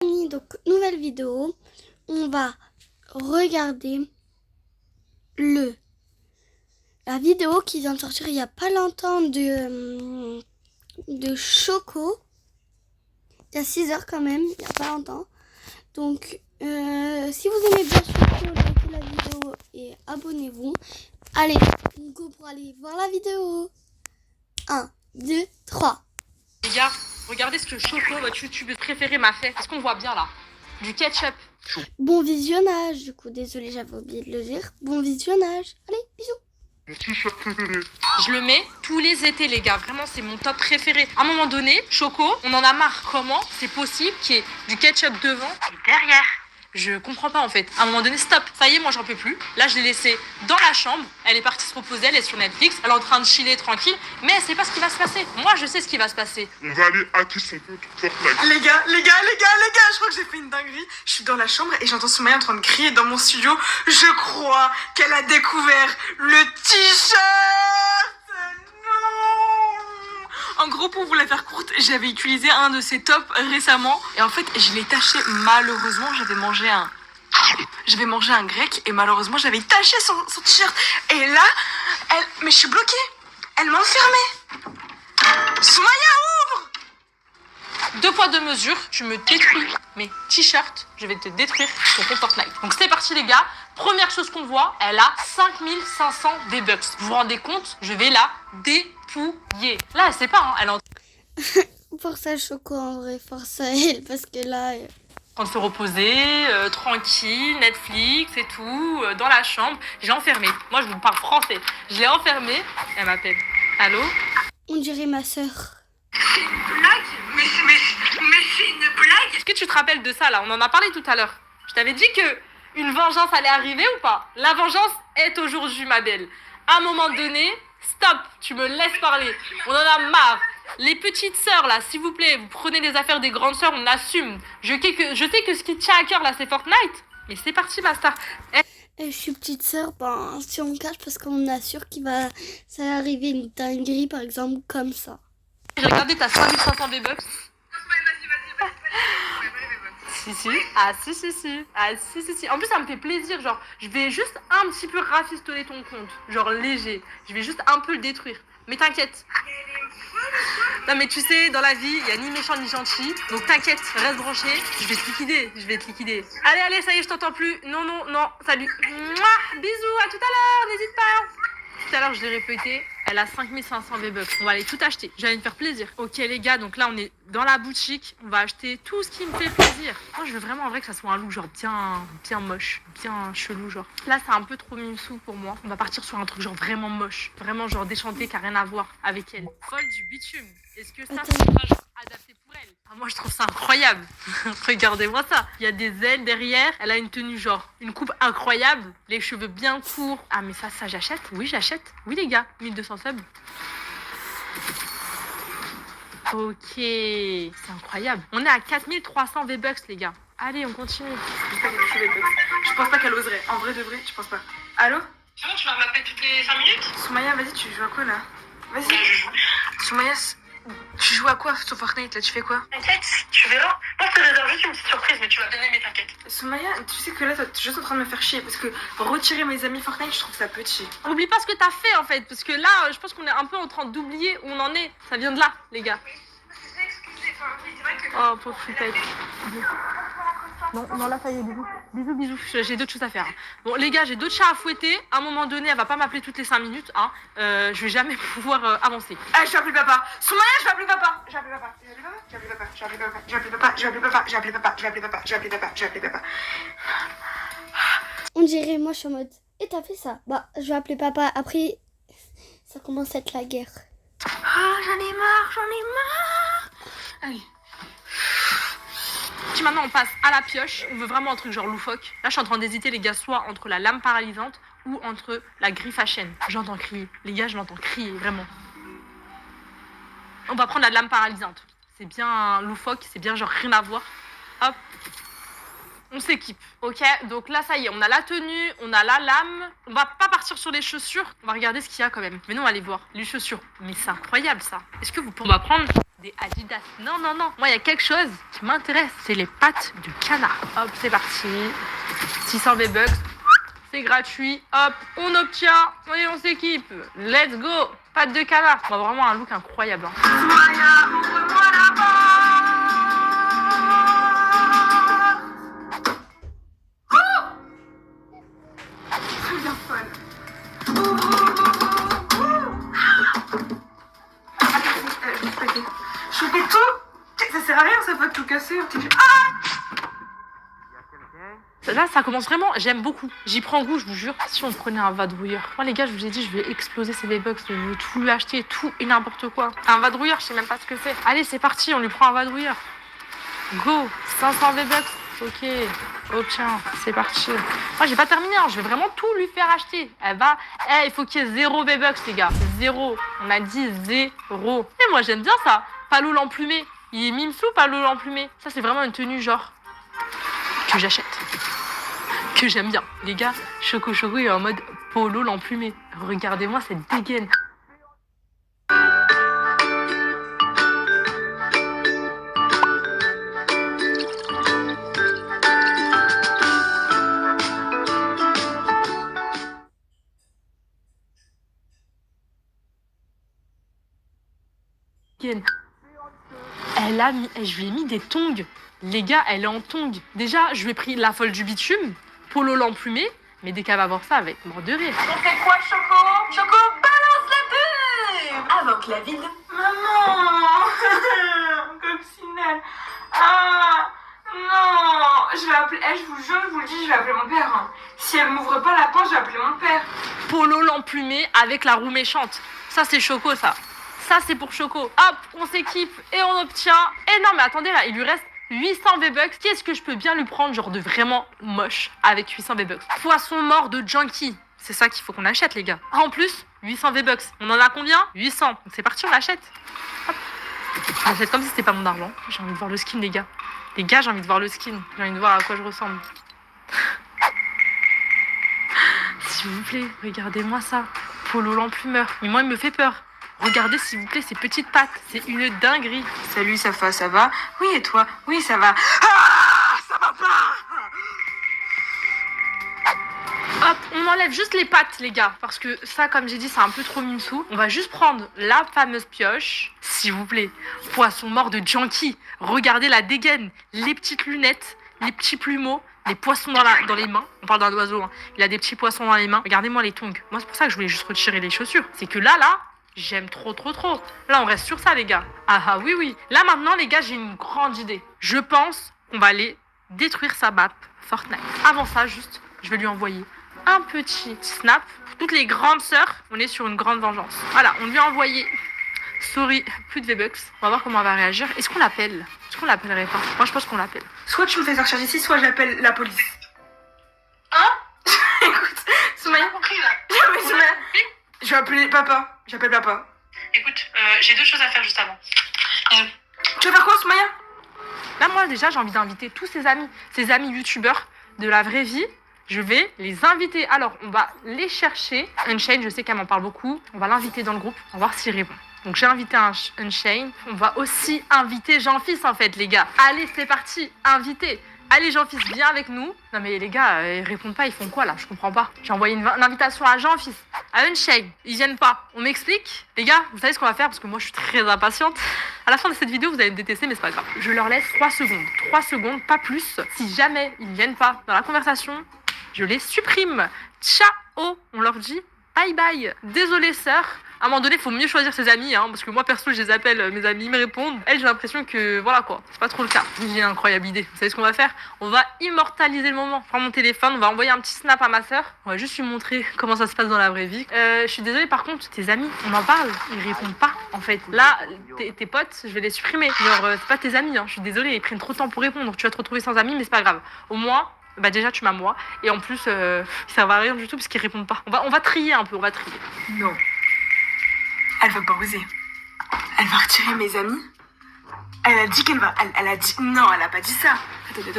Donc, nouvelle vidéo. On va regarder la vidéo qui vient de sortir il n'y a pas longtemps de Choco. Il y a 6 heures quand même, il n'y a pas longtemps. Donc, si vous aimez bien Choco, likez la vidéo et abonnez-vous. Allez, go pour aller voir la vidéo. 1, 2, 3. Les gars, regardez ce que Choco, votre youtubeuse préférée, m'a fait. Est-ce qu'on voit bien là? Du ketchup. Bon visionnage, du coup, désolé, j'avais oublié de le dire. Bon visionnage. Allez, bisous. Mon t-shirt préféré. Je le mets tous les étés, les gars. Vraiment, c'est mon top préféré. À un moment donné, Choco, on en a marre. Comment c'est possible qu'il y ait du ketchup devant et derrière? Je comprends pas en fait. À un moment donné, stop. Ça y est, moi j'en peux plus. Là, je l'ai laissée dans la chambre. Elle est partie se reposer, elle est sur Netflix. Elle est en train de chiller tranquille. Mais elle sait pas ce qui va se passer. Moi, je sais ce qui va se passer. On va aller hacker son compte Fortnite. Les gars, je crois que j'ai fait une dinguerie. Je suis dans la chambre et j'entends Soumaya en train de crier dans mon studio. Je crois qu'elle a découvert le t-shirt. Non. En gros, pour vous la faire courte, j'avais utilisé un de ces tops récemment. Et en fait, je l'ai taché malheureusement. J'avais mangé un grec et malheureusement, j'avais taché son t-shirt. Et là, mais je suis bloquée. Elle m'a enfermée. Soumaya, ouvre! 2 poids 2 mesures, tu me détruis mes t-shirts, je vais te détruire ton compte Fortnite. Donc c'est parti les gars, première chose qu'on voit, elle a 5500 V-Bucks. Vous vous rendez compte? Je vais la dépouiller. Là elle sait pas, hein, elle est en Force à Choco en vrai, force à elle, parce que là... train de se reposer, tranquille, Netflix et tout, dans la chambre. J'ai enfermé, moi je vous parle français, je l'ai enfermée, elle m'appelle. Allô? On dirait ma sœur. C'est une blague? Mais c'est une blague? Est-ce que tu te rappelles de ça là? On en a parlé tout à l'heure. Je t'avais dit que une vengeance allait arriver ou pas? La vengeance est aujourd'hui, ma belle. À un moment donné, stop, tu me laisses parler. On en a marre. Les petites sœurs là, s'il vous plaît, vous prenez les affaires des grandes sœurs, on assume. Je sais que ce qui tient à cœur là, c'est Fortnite. Mais c'est parti, ma star. Et je suis petite sœur, ben, si on cache, parce qu'on assure ça va arriver une dinguerie, par exemple, comme ça. J'ai regardé ta 5500 V-Bucks. Si. Ah si. En plus ça me fait plaisir, genre je vais juste un petit peu rafistoler ton compte, genre léger. Je vais juste un peu le détruire. Mais t'inquiète. Non mais tu sais, dans la vie, il y a ni méchant ni gentil. Donc t'inquiète, reste branché. Je vais te liquider. Allez, ça y est, je t'entends plus. Non, salut. Mouah, bisous, à tout à l'heure, n'hésite pas. Tout à l'heure, je l'ai répété. Elle a 5500 V-Bucks. On va aller tout acheter. J'allais me faire plaisir. Ok, les gars, donc là, on est dans la boutique. On va acheter tout ce qui me fait plaisir. Moi, je veux vraiment en vrai que ça soit un look genre bien moche, bien chelou, genre. Là, c'est un peu trop mimsou pour moi. On va partir sur un truc genre vraiment moche. Vraiment genre déchanté qui a rien à voir avec elle. Folle du bitume. Est-ce que ça, c'est pas genre adapté pour elle? Ah, moi, je trouve ça incroyable. Regardez-moi ça. Il y a des ailes derrière. Elle a une tenue genre, une coupe incroyable. Les cheveux bien courts. Ah, mais ça, j'achète. Oui, j'achète. Oui, les gars. 1200 subs. Ok. C'est incroyable. On est à 4300 V-Bucks, les gars. Allez, on continue. Je pense pas qu'elle oserait. En vrai de vrai, je pense pas. Allô? C'est bon, tu vas m'appeler toutes les 5 minutes? Soumaya, vas-y, tu joues à quoi là? Vas-y. Soumaya, tu joues à quoi sur Fortnite là? Tu fais quoi? T'inquiète, tu verras. Moi, je te réserve juste une petite surprise, mais tu vas bien aimer, t'inquiète. Soumaya, tu sais que là, t'es juste en train de me faire chier parce que retirer mes amis Fortnite, je trouve ça petit. Oublie pas ce que t'as fait en fait, parce que là, je pense qu'on est un peu en train d'oublier où on en est. Ça vient de là, les gars. Oh, pauvre fripette. Non, là, ça y est, bisous. J'ai d'autres choses à faire. Bon, les gars, j'ai d'autres chats à fouetter. À un moment donné, elle va pas m'appeler toutes les 5 minutes. Hein. Je vais jamais pouvoir avancer. Ah, je vais appeler papa. Soumaya, je vais appeler papa. On dirait, moi, je suis en mode, et t'as fait ça? Bah, je vais appeler papa. Après, ça commence à être la guerre. Ah, j'en ai marre. Allez. Si maintenant on passe à la pioche, on veut vraiment un truc genre loufoque. Là je suis en train d'hésiter les gars, soit entre la lame paralysante ou entre la griffe à chaîne. J'entends crier, les gars je l'entends crier, vraiment. On va prendre la lame paralysante. C'est bien loufoque, c'est bien genre rien à voir. Hop. on s'équipe, ok? Donc là, ça y est, on a la tenue, on a la lame. On va pas partir sur les chaussures. On va regarder ce qu'il y a quand même. Mais non, allez voir. Les chaussures. Mais c'est incroyable, ça. Est-ce que vous pouvez... On va prendre des Adidas. Non, non, non. Moi, il y a quelque chose qui m'intéresse. C'est les pattes de canard. Hop, c'est parti. 600 V-Bucks. C'est gratuit. Hop, on obtient. Et on s'équipe. Let's go. Pattes de canard. On a vraiment un look incroyable. Hein. Je fais tout. Ça sert à rien, ça va tout casser. Là, ça commence vraiment, j'aime beaucoup. J'y prends goût, je vous jure. Si on prenait un vadrouilleur. Moi, les gars, je vous ai dit, je vais exploser ces V-Bucks. Je veux tout lui acheter, tout et n'importe quoi. Un vadrouilleur, je sais même pas ce que c'est. Allez, c'est parti, on lui prend un vadrouilleur. Go, 500 V-Bucks. Ok, obtiens, c'est parti. Moi, j'ai pas terminé, hein. Je vais vraiment tout lui faire acheter. Elle va, il faut qu'il y ait 0 V-Bucks, les gars. 0. On a dit 0. Et moi, j'aime bien ça. Palo l'emplumé. Il est mimsou, Palo l'emplumé. Ça, c'est vraiment une tenue, genre, que j'achète. Que j'aime bien. Les gars, Choco Choco est en mode Polo l'emplumé. Regardez-moi cette dégaine. Elle a mis, je lui ai mis des tongs. Les gars, elle est en tongs. Déjà, je lui ai pris la folle du bitume, Polo l'emplumé, mais dès qu'elle va voir ça, elle va être morte de rire. On fait quoi, Choco? Choco, balance la pub avant que la ville... Maman Coccinelle. Ah non. Je vais appeler... je vous jure, je vous le dis, je vais appeler mon père. Hein. Si elle m'ouvre pas la porte, je vais appeler mon père. Polo l'emplumé avec la roue méchante. Ça, c'est Choco, ça. Ça, c'est pour Choco. Hop, on s'équipe et on obtient... Et non, mais attendez, là, il lui reste 800 V-Bucks. Qu'est-ce que je peux bien lui prendre, genre de vraiment moche, avec 800 V-Bucks? Poisson mort de junkie. C'est ça qu'il faut qu'on achète, les gars. Ah, en plus, 800 V-Bucks. On en a combien? 800. Donc c'est parti, on l'achète. Hop. On l'achète comme si c'était pas mon argent. J'ai envie de voir le skin, les gars. Les gars, j'ai envie de voir le skin. J'ai envie de voir à quoi je ressemble. S'il vous plaît, regardez-moi ça. Polo l'emplumeur. Mais moi, il me fait peur. Regardez, s'il vous plaît, ces petites pattes. C'est une dinguerie. Salut, Safa, ça va? Oui, et toi? Oui, ça va. Ah, ça va pas! Hop, on enlève juste les pattes, les gars. Parce que ça, comme j'ai dit, c'est un peu trop mimsou. On va juste prendre la fameuse pioche. S'il vous plaît. Poisson mort de junkie. Regardez la dégaine. Les petites lunettes. Les petits plumeaux. Les poissons dans les mains. On parle d'un oiseau. Hein. Il a des petits poissons dans les mains. Regardez-moi les tongs. Moi, c'est pour ça que je voulais juste retirer les chaussures. C'est que là... J'aime trop. Là, on reste sur ça, les gars. Ah, oui. Là, maintenant, les gars, j'ai une grande idée. Je pense qu'on va aller détruire sa map Fortnite. Avant ça, juste, je vais lui envoyer un petit snap. Pour toutes les grandes sœurs, on est sur une grande vengeance. Voilà, on lui a envoyé... Sorry, plus de V-Bucks. On va voir comment elle va réagir. Est-ce qu'on l'appelle? Est-ce qu'on l'appellerait pas? Moi, je pense qu'on l'appelle. Soit tu me fais sortir d'ici, soit j'appelle la police. Hein? Écoute, Soumaya... Mais Soumaya... Je vais appeler papa. J'appelle papa. Écoute, j'ai 2 choses à faire juste avant. Tu vas faire quoi, Soumaya? Là, moi, déjà, j'ai envie d'inviter tous ses amis youtubeurs de la vraie vie. Je vais les inviter. Alors, on va les chercher. Unchained, je sais qu'elle m'en parle beaucoup. On va l'inviter dans le groupe. On va voir s'il répond. Donc, j'ai invité Unchained. On va aussi inviter Jean-Fils, en fait, les gars. Allez, c'est parti. Invité. Allez, Jean-Fils, viens avec nous. Non, mais les gars, ils répondent pas. Ils font quoi, là? Je comprends pas. J'ai envoyé une invitation à Jean-Fils, à Unchained. Ils viennent pas. On m'explique? Les gars, vous savez ce qu'on va faire? Parce que moi, je suis très impatiente. À la fin de cette vidéo, vous allez me détester, mais c'est pas grave. Je leur laisse 3 secondes. 3 secondes, pas plus. Si jamais ils ne viennent pas dans la conversation, je les supprime. Ciao. On leur dit bye bye. Désolée, sœur. À un moment donné, il faut mieux choisir ses amis, hein, parce que moi, perso, je les appelle, mes amis me répondent. Elle, j'ai l'impression que, voilà quoi, c'est pas trop le cas. J'ai une incroyable idée. Vous savez ce qu'on va faire? On va immortaliser le moment. Prends mon téléphone, on va envoyer un petit snap à ma sœur. On va juste lui montrer comment ça se passe dans la vraie vie. Je suis désolée, par contre, tes amis, on en parle, ils répondent pas, en fait. Là, tes potes, je vais les supprimer. Genre, c'est pas tes amis, hein. Je suis désolée, ils prennent trop de temps pour répondre. Tu vas te retrouver sans amis, mais c'est pas grave. Au moins... Bah déjà tu m'as moi et en plus ça va rien du tout parce qu'ils répondent pas. On va trier un peu, on va trier. Non. Elle va pas oser. Elle va retirer mes amis. Elle a dit qu'elle va... Elle a dit... Non, elle a pas dit ça. Attendez,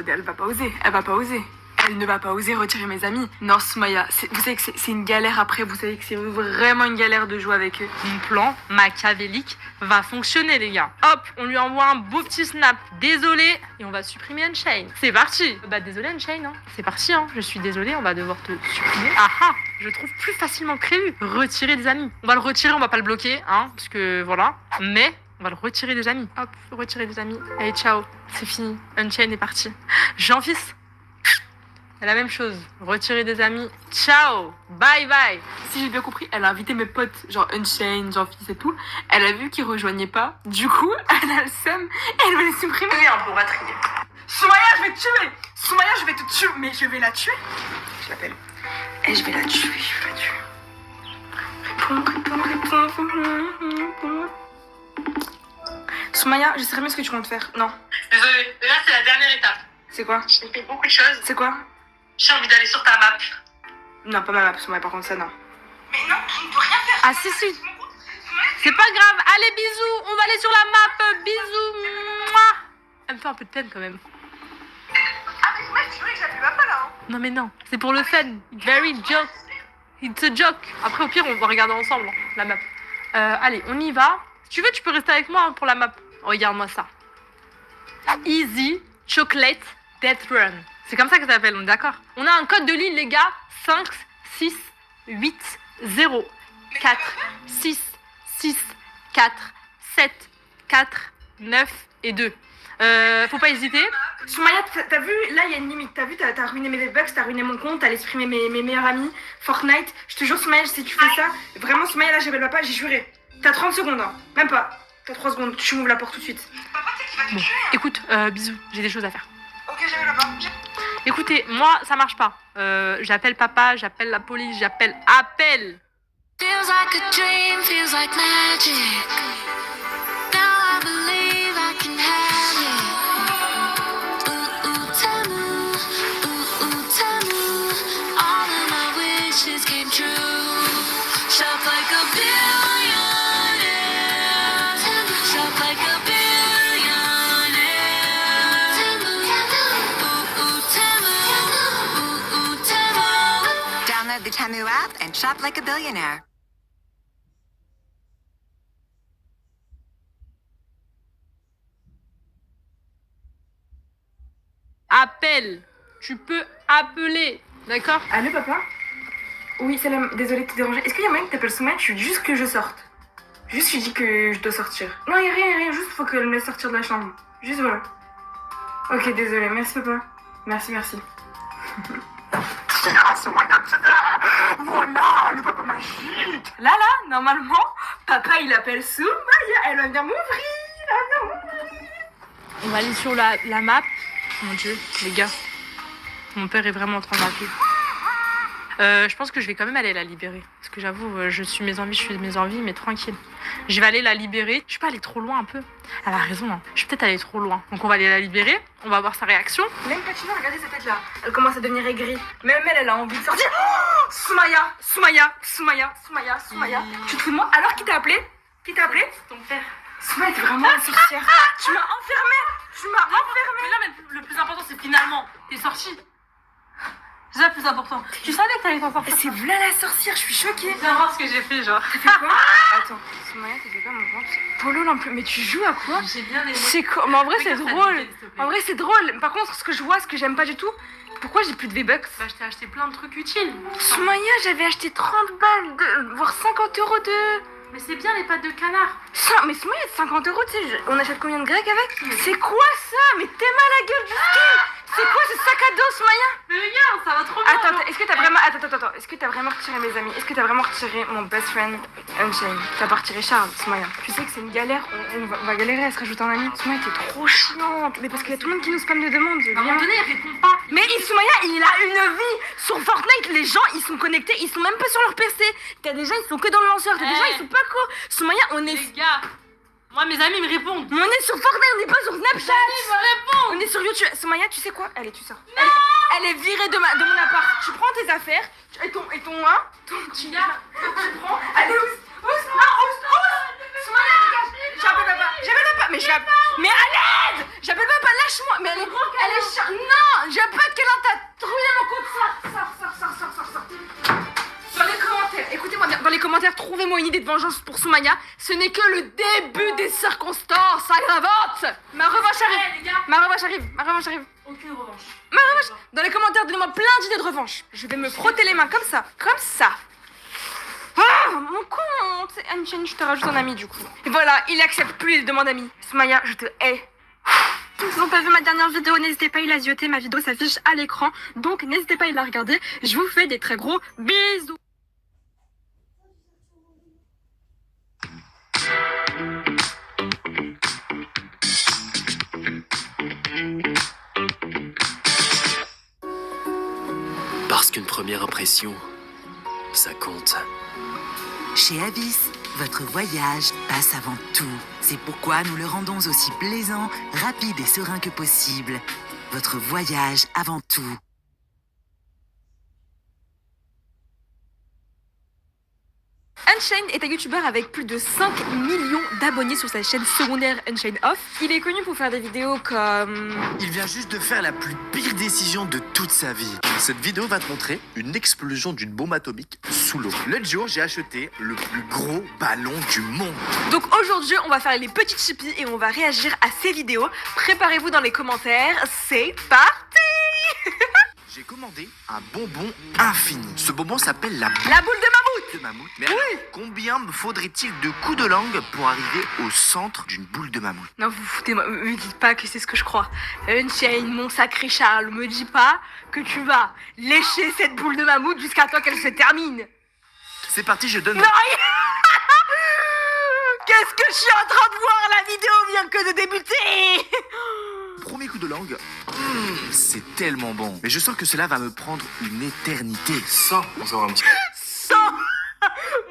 elle va pas oser. Elle va pas oser. Elle ne va pas oser retirer mes amis. Non, Soumaya, vous savez que c'est une galère après. Vous savez que c'est vraiment une galère de jouer avec eux. Mon plan machiavélique va fonctionner, les gars. Hop, on lui envoie un beau petit snap. Désolé. Et on va supprimer Unchain. C'est parti. Bah, désolé, Unchain. Hein. C'est parti. Hein. Je suis désolée, on va devoir te supprimer. Ah ah, je trouve plus facilement que prévu. Retirer des amis. On va le retirer, on va pas le bloquer. Hein, parce que voilà. Mais... on va le retirer des amis. Hop, retirer des amis. Allez, ciao. C'est fini. Unchain est parti. Jean-Fils. La même chose. Retirer des amis. Ciao. Bye bye. Si j'ai bien compris, elle a invité mes potes, genre Unchained, Jean-Fils et tout. Elle a vu qu'ils rejoignaient pas. Du coup, elle a le seum et elle va les supprimer. Oui, on pourra trier. Soumaya, je vais te tuer. Soumaya, je vais te tuer. Mais je vais la tuer. Je l'appelle. Et je vais la tuer, je vais la tuer. Réponds. Soumaya, je sais très bien ce que tu comptes faire. Non. Désolée, là c'est la dernière étape. C'est quoi? J'ai fait beaucoup de choses. C'est quoi? J'ai envie d'aller sur ta map. Non, pas ma map, Soumaya, par contre, ça, non. Mais non, je ne peux rien faire. Ah si si. C'est pas grave. Allez, bisous. On va aller sur la map. Bisous. Mouah. Elle me fait un peu de peine quand même. Ah mais Soumaya, tu vois que j'appuie pas là. Hein. Non mais non. C'est pour le fun. Very joke. It's a joke. Après au pire on va regarder ensemble hein, la map. Allez, on y va. Si tu veux, tu peux rester avec moi hein, pour la map. Regarde-moi ça. Easy Chocolate Death Run. C'est comme ça que ça s'appelle, on est d'accord? On a un code de ligne, les gars. 5, 6, 8, 0, 4, 6, 6, 4, 7, 4, 9 et 2. Faut pas hésiter. Soumaya, t'as vu, là il y a une limite. T'as vu, t'as ruiné mes V-Bucks, t'as ruiné mon compte, t'as supprimé mes meilleurs amis. Fortnite, je te jure, Soumaya, si tu fais ça, vraiment, Soumaya, là, j'appelle papa, j'ai juré. T'as 30 secondes, hein. Même pas. T'as 3 secondes, tu m'ouvres la porte tout de suite. Papa, tu sais qu'il va te Bon, tuer. écoute, bisous, j'ai des choses à faire. Ok, j'avais la porte. Écoutez, moi, ça marche pas. J'appelle papa, j'appelle la police, j'appelle... Appelle. Feels like a dream, feels like magic. Now I believe I can have it. Ooh, ooh, Tamu, ooh, ooh, Tamu. All of my wishes came true. Shop like a billionaire. Shop like a billionaire. Tamu, ooh, ooh, Tamu, ooh, ooh, Tamu. Download the Temu app and shop like a billionaire. Appelle. Tu peux appeler. D'accord? Allô, papa? Oui, salam, désolée de te déranger. Est-ce qu'il y a moyen que t'appelles Soumaya? Tu dis juste que je sorte. Juste, je dis que je dois sortir. Non, y'a rien, juste faut qu'elle me laisse sortir de la chambre. Juste voilà. Ok, désolée, merci papa. Merci. Voilà, le papa magique. Là, normalement, papa il appelle Soumaya, elle va venir m'ouvrir. On va aller sur la map. Mon Dieu, les gars. Mon père est vraiment en train d'appeler. Je pense que je vais quand même aller la libérer. Parce que j'avoue, je suis mes envies, mais tranquille. Je vais aller la libérer. Je suis pas allée trop loin un peu. Elle a raison, hein. Je suis peut-être allée trop loin. Donc on va aller la libérer. On va voir sa réaction. Même Katina, regardez sa tête là. Elle commence à devenir aigrie. Même elle a envie de sortir. Oh, Soumaya. Tu te fous de moi? Alors qui t'a appelé? Ton père. Soumaya, t'es vraiment une sorcière. Tu m'as enfermée. Mais là, mais le plus important, c'est finalement, t'es sortie. C'est ça le plus important. Tu savais que t'allais t'en sortir. C'est voilà la sorcière, je suis choquée. Viens voir ce que j'ai fait, genre. T'as fait quoi? Attends, Soumaya, t'as fait quoi mon ventre? Polo non plus, mais tu joues à quoi? J'ai bien aimé. C'est quoi? Mais en vrai, c'est Regarde ta drôle. vidéo, s'il te plaît. En vrai, c'est drôle. Par contre, ce que je vois, ce que j'aime pas du tout, pourquoi j'ai plus de V-Bucks? Bah, je t'ai acheté plein de trucs utiles. Soumaya, j'avais acheté 30 balles, voire 50 euros de. Mais c'est bien les pâtes de canard. Mais Soumaya, 50 euros, tu sais, on achète combien de grecs avec? C'est quoi ça? Mais t'es mal à la gueule du skin! C'est quoi ce sac à dos, Soumaya? Mais regarde, ça va trop bien. Attends, est-ce que t'as vraiment. Attends, est-ce que t'as vraiment retiré mes amis? Est-ce que t'as vraiment retiré mon best friend Unchained? T'as pas retiré Charles, Soumaya? Tu sais que c'est une galère, on va galérer à se rajouter un ami. Soumaya, t'es trop chiante. Mais parce qu'il y a tout le monde qui nous spamme de demandes. À un moment donné, il répond pas. Mais Soumaya, il a une vie sur Fortnite. Les gens, ils sont connectés, ils sont même pas sur leur PC. T'as des gens, ils sont que dans le lanceur. T'as des gens, ils sont pas quoi. Soumaya, on est. Les gars, moi, mes amis me répondent. Mais on est sur Fortnite, on n'est pas sur Snapchat. Ils me répondent. On est sur YouTube. Soumaya, tu sais quoi? Allez, tu sors. Elle est virée de mon appart. Tu prends tes affaires et ton tu prends. Allez, où Soumaya, dégage. J'appelle papa. mais je l'appelle. Mais à l'aide! J'appelle pas, lâche-moi! Mais elle est chiante! Non! Je pète qu'elle en tête! Trouillez mon compte! Sors! Dans les commentaires, écoutez-moi bien, dans les commentaires, trouvez-moi une idée de vengeance pour Soumaya. Ce n'est que le début des circonstances aggravantes. Ma revanche arrive. Aucune revanche. Dans les commentaires, donnez-moi plein d'idées de revanche. Je vais me frotter les mains comme ça. Ah, mon compte! Unchained, je te rajoute un ami du coup. Et voilà, il accepte plus les demandes d'amis. Soumaya, je te hais. Ils n'ont pas vu ma dernière vidéo, n'hésitez pas à la zioter, ma vidéo s'affiche à l'écran, donc n'hésitez pas à la regarder. Je vous fais des très gros bisous. Parce qu'une première impression, ça compte. Chez Avis, votre voyage passe avant tout. C'est pourquoi nous le rendons aussi plaisant, rapide et serein que possible. Votre voyage avant tout. Unchained est un youtubeur avec plus de 5 millions d'abonnés sur sa chaîne secondaire Unchained Off. Il est connu pour faire des vidéos comme... Il vient juste de faire la plus pire décision de toute sa vie. Cette vidéo va te montrer une explosion d'une bombe atomique sous l'eau. L'autre jour, j'ai acheté le plus gros ballon du monde. Donc aujourd'hui, on va faire les petites chippies et on va réagir à ces vidéos. Préparez-vous dans les commentaires, c'est parti. J'ai commandé un bonbon infini. Ce bonbon s'appelle la boule La boule de mammouth. de mammouth. Mais alors, combien me faudrait-il de coups de langue pour arriver au centre d'une boule de mammouth? Non, vous foutez-moi, me dites pas que c'est ce que je crois. Unchained, mon sacré Charles, me dis pas que tu vas lécher cette boule de mammouth jusqu'à temps qu'elle se termine. C'est parti, je donne... Non, qu'est-ce que je suis en train de voir? La vidéo vient que de débuter. Premier coup de langue. C'est tellement bon. Mais je sens que cela va me prendre une éternité. Ça, on va voir un petit...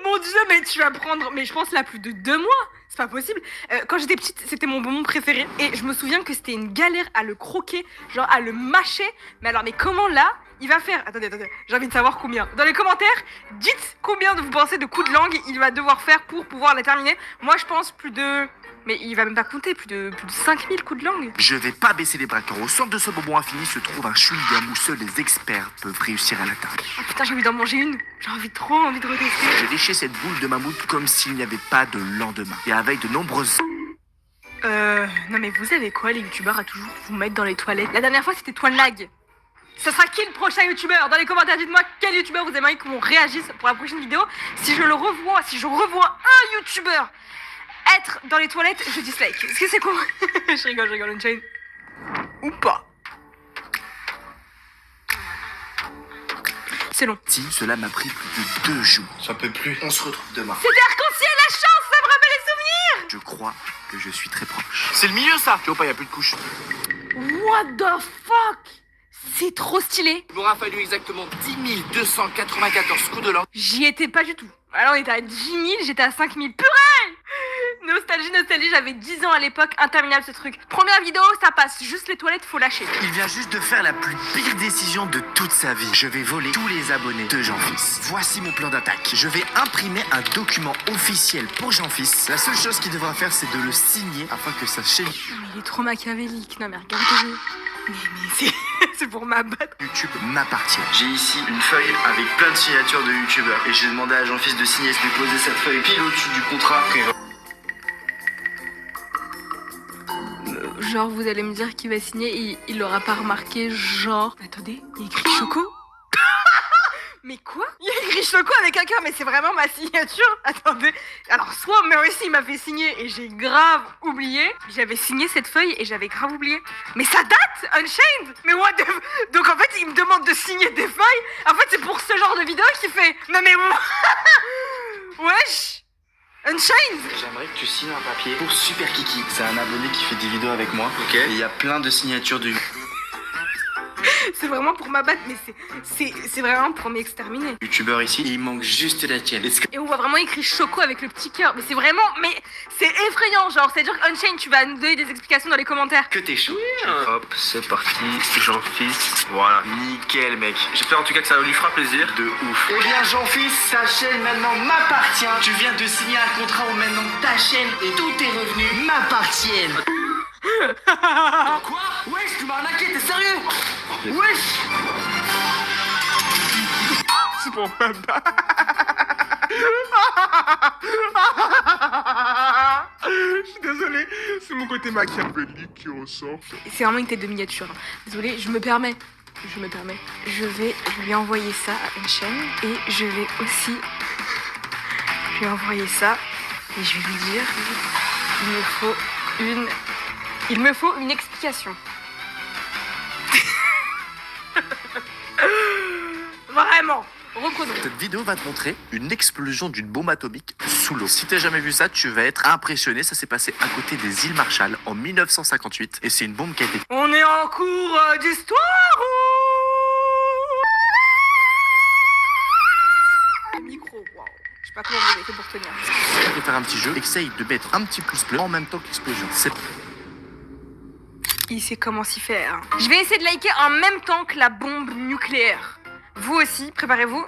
Mon Dieu, mais tu vas prendre, mais je pense là plus de 2 mois. C'est pas possible. Quand j'étais petite, c'était mon bonbon préféré. Et je me souviens que c'était une galère à le croquer, genre à le mâcher. Mais alors, mais comment là, il va faire... Attendez, j'ai envie de savoir combien. Dans les commentaires, dites combien vous pensez de coups de langue il va devoir faire pour pouvoir la terminer. Moi, je pense plus de... Mais il va même pas compter, plus de 5000 coups de langue. Je vais pas baisser les bras car au centre de ce bonbon infini se trouve un chewing-gum où seuls les experts peuvent réussir à l'atteindre. Oh putain, j'ai envie d'en manger une. J'ai trop envie de retester. J'ai léché cette boule de mammouth comme s'il n'y avait pas de lendemain. Et avec de nombreuses... Non mais vous savez quoi, les youtubeurs à toujours vous mettre dans les toilettes. La dernière fois, c'était Toilag. Ça sera qui le prochain youtubeur? Dans les commentaires, dites-moi quel youtubeur vous aimeriez qu'on réagisse pour la prochaine vidéo. Si je revois un youtubeur être dans les toilettes, je dislike. Est-ce que c'est cool? Je rigole, Unchained. Ou pas. C'est long. Si, cela m'a pris plus de 2 jours. Ça peut plus. On se retrouve demain. C'était arc-en-ciel, la chance, ça me rappelle les souvenirs. Je crois que je suis très proche. C'est le milieu, ça. Tu vois pas, y a plus de couches. What the fuck? C'est trop stylé. Il m'aura fallu exactement 10 294 coups de langue. J'y étais pas du tout. Alors on était à 10 000, j'étais à 5 000. Purée! Nostalgie, j'avais 10 ans à l'époque, interminable ce truc. Première vidéo, ça passe, juste les toilettes, faut lâcher. Il vient juste de faire la plus pire décision de toute sa vie. Je vais voler tous les abonnés de Jean-Fils. Voici mon plan d'attaque. Je vais imprimer un document officiel pour Jean-Fils. La seule chose qu'il devra faire, c'est de le signer afin que sa chaîne Mais il est trop machiavélique, non mais regardez. Mais c'est pour m'abattre. YouTube m'appartient. J'ai ici une feuille avec plein de signatures de youtubeurs. Et j'ai demandé à Jean-Fils de signer, de poser cette feuille pile au-dessus du contrat. Genre, vous allez me dire qu'il va signer et il l'aura pas remarqué, genre... Attendez, il y a écrit Choco. Mais quoi? Il y a écrit Choco avec un cœur, mais c'est vraiment ma signature. Attendez. Alors, soit Mercy m'a fait signer et j'ai grave oublié. J'avais signé cette feuille et j'avais grave oublié. Mais ça date, Unchained. Mais what the... Donc en fait, il me demande de signer des feuilles. En fait, c'est pour ce genre de vidéo qu'il fait... Non mais... Wesh. Unchained. J'aimerais que tu signes un papier pour Super Kiki. C'est un abonné qui fait des vidéos avec moi. Ok. Et il y a plein de signatures de... C'est vraiment pour m'abattre, mais c'est vraiment pour m'exterminer. Youtubeur ici, il manque juste la tienne. Est-ce que... Et on voit vraiment écrit Choco avec le petit cœur. Mais c'est vraiment, mais c'est effrayant. Genre, c'est-à-dire qu'Unchained, tu vas nous donner des explications dans les commentaires. Que t'es chaud. Hop, c'est parti, Jean-Fils. Voilà, nickel mec. J'espère en tout cas que ça lui fera plaisir. De ouf. Eh bien Jean-Fils, ta chaîne maintenant m'appartient. Tu viens de signer un contrat où maintenant ta chaîne et tous tes revenus m'appartiennent. Quoi? Wesh, tu m'as arnaqué, t'es sérieux? Wesh! C'est mon papa. Je suis désolé, c'est mon côté machiavélique qui ressort. C'est vraiment une tête de miniature. Désolée, je me permets. Je vais lui envoyer ça à Unchained et je vais aussi lui envoyer ça et je vais lui dire il me faut une explication. Vraiment, reprenons. Cette vidéo va te montrer une explosion d'une bombe atomique sous l'eau. Si t'as jamais vu ça, tu vas être impressionné. Ça s'est passé à côté des îles Marshall en 1958 et c'est une bombe qui a été... On est en cours d'histoire ou... Micro, waouh. Je sais pas comment vous avez fait pour tenir. Si tu veux faire un petit jeu, essaye de mettre un petit pouce bleu en même temps que l'explosion. C'est... Il sait comment s'y faire. Je vais essayer de liker en même temps que la bombe nucléaire. Vous aussi, préparez-vous.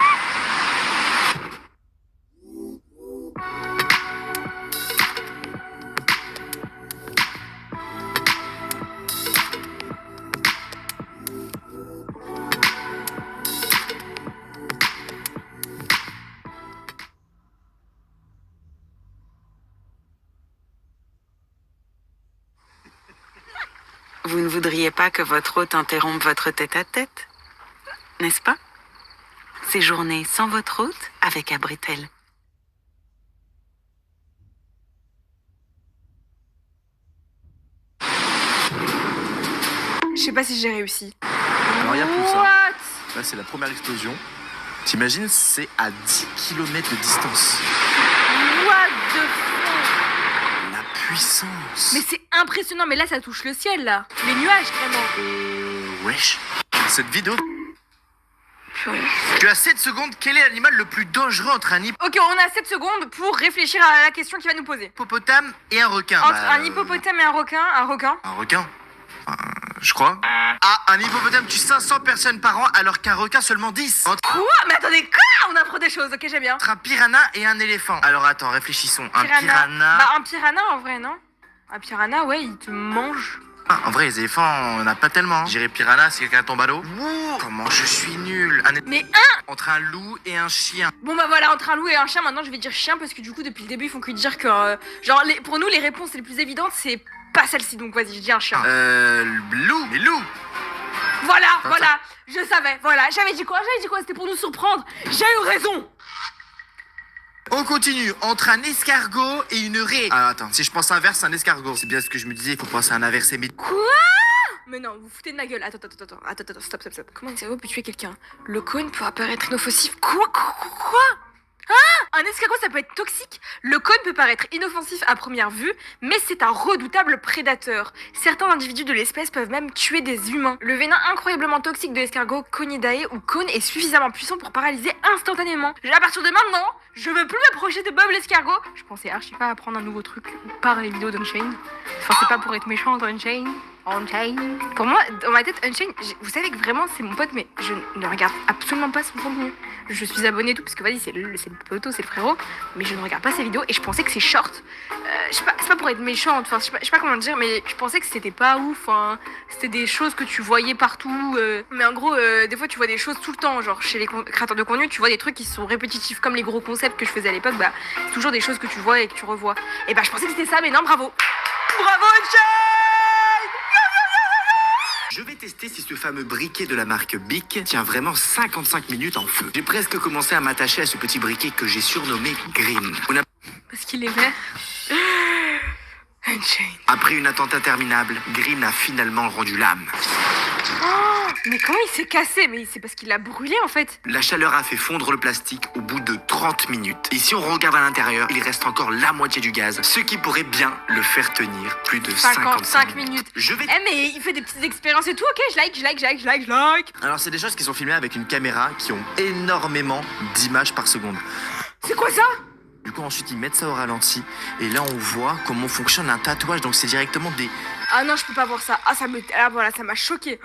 Vous ne voudriez pas que votre hôte interrompe votre tête-à-tête, n'est-ce pas? Séjournez sans votre hôte avec Abritel. Je sais pas si j'ai réussi. Alors, il y a plus ça. What? Là, c'est la première explosion. T'imagines, c'est à 10 km de distance. What the fuck? La puissance. Mais c'est impressionnant, mais là ça touche le ciel là. Les nuages vraiment. Wesh. Cette vidéo... Tu as 7 secondes. Quel est l'animal le plus dangereux entre un Ok, on a 7 secondes pour réfléchir à la question qu'il va nous poser. hippopotame et un requin? Entre un hippopotame et un requin, Un requin je crois. Ah, un hippopotame tue 500 personnes par an alors qu'un requin seulement 10. Quoi? Mais attendez, quoi? On apprend des choses, ok, j'aime bien. Entre un piranha et un éléphant. Alors attends, réfléchissons. Un piranha... Bah un piranha en vrai, non? Un piranha, ouais, il te mange. Ah, en vrai, les éléphants, on en a pas tellement. Hein. J'irais piranha si quelqu'un tombe à l'eau. Comment je suis nul. Mais Entre un loup et un chien. Bon bah voilà, entre un loup et un chien, maintenant je vais dire chien parce que du coup depuis le début ils font que dire que... genre pour nous les réponses les plus évidentes c'est pas celle-ci, donc vas-y je dis un chien. Loup. Les loups. Voilà, je savais, voilà, j'avais dit quoi, c'était pour nous surprendre. J'ai eu raison. On continue. Entre un escargot et une raie. Ah attends, si je pense inverse, un escargot. C'est bien ce que je me disais, il faut penser à un inversé. Mais... Quoi? Mais non, vous foutez de ma gueule. Attends, stop. Comment un cerveau peut tuer quelqu'un? Le cône peut apparaître inoffensif. Quoi? Ah! Un escargot, ça peut être toxique. Le cône peut paraître inoffensif à première vue, mais c'est un redoutable prédateur. Certains individus de l'espèce peuvent même tuer des humains. Le venin incroyablement toxique de l'escargot Conidae ou cône est suffisamment puissant pour paralyser instantanément. À partir de maintenant, je veux plus m'approcher de Bob l'escargot. Je pensais archi pas apprendre un nouveau truc par les vidéos d'Unchained. Enfin, c'est pas pour être méchant Unchained. Pour moi, dans ma tête, Unchained, vous savez que vraiment c'est mon pote, mais je ne regarde absolument pas son contenu. Je suis abonnée et tout, parce que vas-y, c'est le poteau, c'est le frérot, mais je ne regarde pas ses vidéos et je pensais que c'est short. Je sais pas, c'est pas pour être méchante, enfin, je sais pas comment dire, mais je pensais que c'était pas ouf, hein. C'était des choses que tu voyais partout, mais en gros, des fois tu vois des choses tout le temps, genre chez les créateurs de contenu, tu vois des trucs qui sont répétitifs, comme les gros concepts que je faisais à l'époque, bah, c'est toujours des choses que tu vois et que tu revois. Et bah, je pensais que c'était ça, mais non, bravo. Bravo, Unchained! Je vais tester si ce fameux briquet de la marque Bic tient vraiment 55 minutes en feu. J'ai presque commencé à m'attacher à ce petit briquet que j'ai surnommé Green. Parce qu'il est vert. Unchained. Après une attente interminable, Green a finalement rendu l'âme. Oh, mais comment il s'est cassé? Mais c'est parce qu'il l'a brûlé en fait. La chaleur a fait fondre le plastique au bout de 30 minutes. Et si on regarde à l'intérieur, il reste encore la moitié du gaz, ce qui pourrait bien le faire tenir plus de 55 minutes. Je vais... Eh mais il fait des petites expériences et tout, ok, je like. Alors c'est des choses qui sont filmées avec une caméra qui ont énormément d'images par seconde. C'est quoi ça? Du coup ensuite ils mettent ça au ralenti et là on voit comment fonctionne un tatouage. Donc c'est directement des Ah non, je peux pas voir ça. Ah, ah voilà, ça m'a choqué.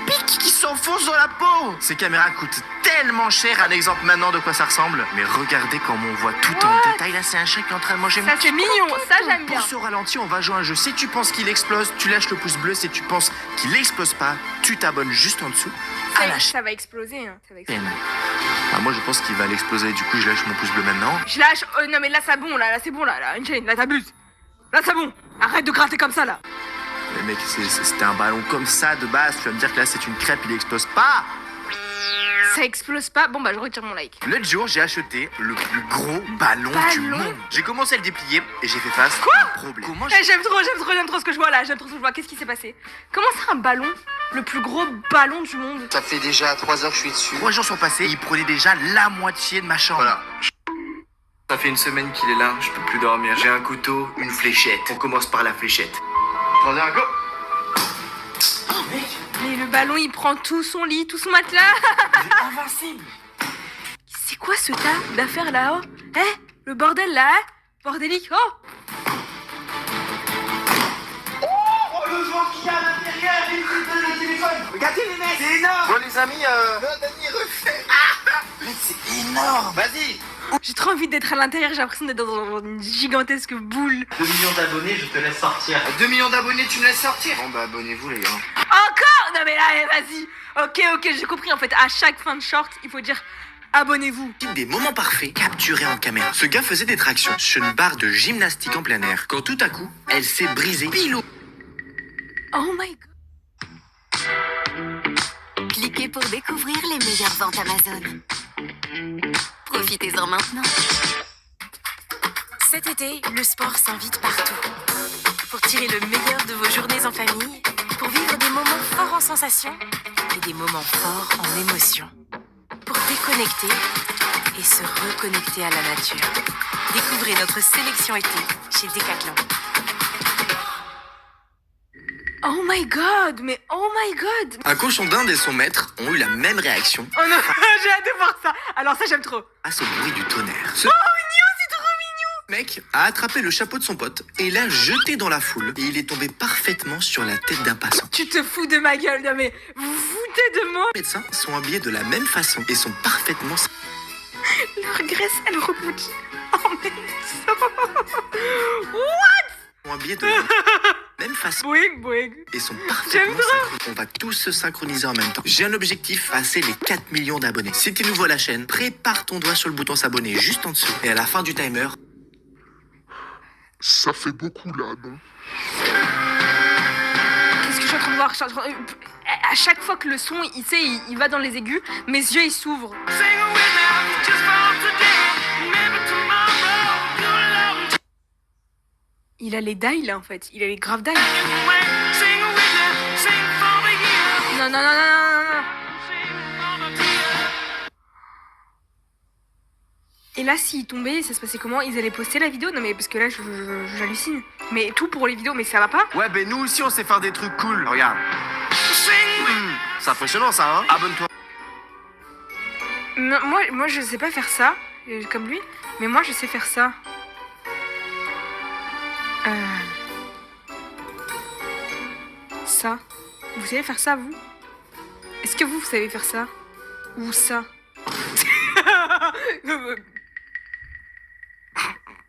pics qui s'enfoncent dans la peau. Ces caméras coûtent tellement cher. Un exemple maintenant de quoi ça ressemble. Mais regardez comment on voit tout en détail. Là c'est un chat qui est en train de manger. Ça c'est mignon, ça j'aime bien. Pour ce ralenti on va jouer à un jeu. Si tu penses qu'il explose, tu lâches le pouce bleu. Si tu penses qu'il explose pas, tu t'abonnes juste en dessous à la chaîne. Ça va exploser, hein. Ça va exploser. Ah, moi je pense qu'il va l'exploser. Du coup je lâche mon pouce bleu maintenant. Je lâche. Oh non mais là c'est bon, là c'est bon, là, une chaîne, là t'abuses. Là c'est bon. Arrête de gratter comme ça là. Mais mec, c'était un ballon comme ça de base. Tu vas me dire que là c'est une crêpe, il explose pas. Ça explose pas. Bon bah je retire mon like. L'autre jour, j'ai acheté le plus gros ballon du monde. J'ai commencé à le déplier et j'ai fait face à un problème. Comment J'aime trop ce que je vois là. J'aime trop ce que je vois. Qu'est-ce qui s'est passé? Comment ça un ballon? Le plus gros ballon du monde. Ça fait déjà 3 heures que je suis dessus. 3 jours sont passés et il prenait déjà la moitié de ma chambre. Voilà. Ça fait une semaine qu'il est là, je peux plus dormir. J'ai un couteau, une fléchette. On commence par la fléchette. 3, 2, 1, go. Mais le ballon il prend tout son lit, tout son matelas. Invincible. C'est quoi ce tas d'affaires là-haut? Le bordel là, bordélique. Oh Le vent qu'il y a à l'intérieur, le téléphone. Regardez les mecs, c'est énorme. Bon les amis, Dani refait. Mec, c'est énorme. Vas-y. J'ai trop envie d'être à l'intérieur, j'ai l'impression d'être dans une gigantesque boule. 2 millions d'abonnés, je te laisse sortir. 2 millions d'abonnés, tu me laisses sortir. Bon bah abonnez-vous les gars. Encore? Non mais là, vas-y. Ok, j'ai compris en fait. À chaque fin de short, il faut dire abonnez-vous. Des moments parfaits capturés en caméra. Ce gars faisait des tractions sur une barre de gymnastique en plein air. Quand tout à coup, elle s'est brisée pile au... Oh my god. Cliquez pour découvrir les meilleures ventes Amazon. Profitez-en maintenant. Cet été, le sport s'invite partout. Pour tirer le meilleur de vos journées en famille, pour vivre des moments forts en sensations et des moments forts en émotions. Pour déconnecter et se reconnecter à la nature. Découvrez notre sélection été chez Decathlon. Oh my god, mais oh my god. Un cochon d'Inde et son maître ont eu la même réaction Oh non, j'ai hâte de voir ça. Alors ça j'aime trop. face au bruit du tonnerre. Ce Oh mignon, c'est trop mignon. mec a attrapé le chapeau de son pote et l'a jeté dans la foule. Et il est tombé parfaitement sur la tête d'un passant. Tu te fous de ma gueule, non mais vous vous foutez de moi. Les médecins sont habillés de la même façon et sont parfaitement... Leur graisse, elle rebondit. Oh mais What? sont habillés de la même façon Boing. et sont J'aime parfaitement trop. synchronisés. On va tous se synchroniser en même temps. J'ai un objectif, passer les 4 millions d'abonnés. Si t'es nouveau à la chaîne, prépare ton doigt sur le bouton s'abonner juste en dessous. Et à la fin du timer, Ça fait beaucoup là, non? Qu'est-ce que je suis en train de voir? À chaque fois que le son, il va dans les aigus, mes yeux ils s'ouvrent. Il a les dailles là en fait, il a les graves dailles. Non. Et là, s'il tombait, ça se passait comment? Ils allaient poster la vidéo? Non mais parce que là, j'hallucine. Mais tout pour les vidéos, mais ça va pas? ouais, ben nous aussi on sait faire des trucs cool. Regarde. C'est impressionnant ça, hein? Abonne-toi. Non, moi je sais pas faire ça, comme lui, mais moi je sais faire ça. Ça. Vous savez faire ça, vous? Est-ce que vous savez faire ça? Ou ça?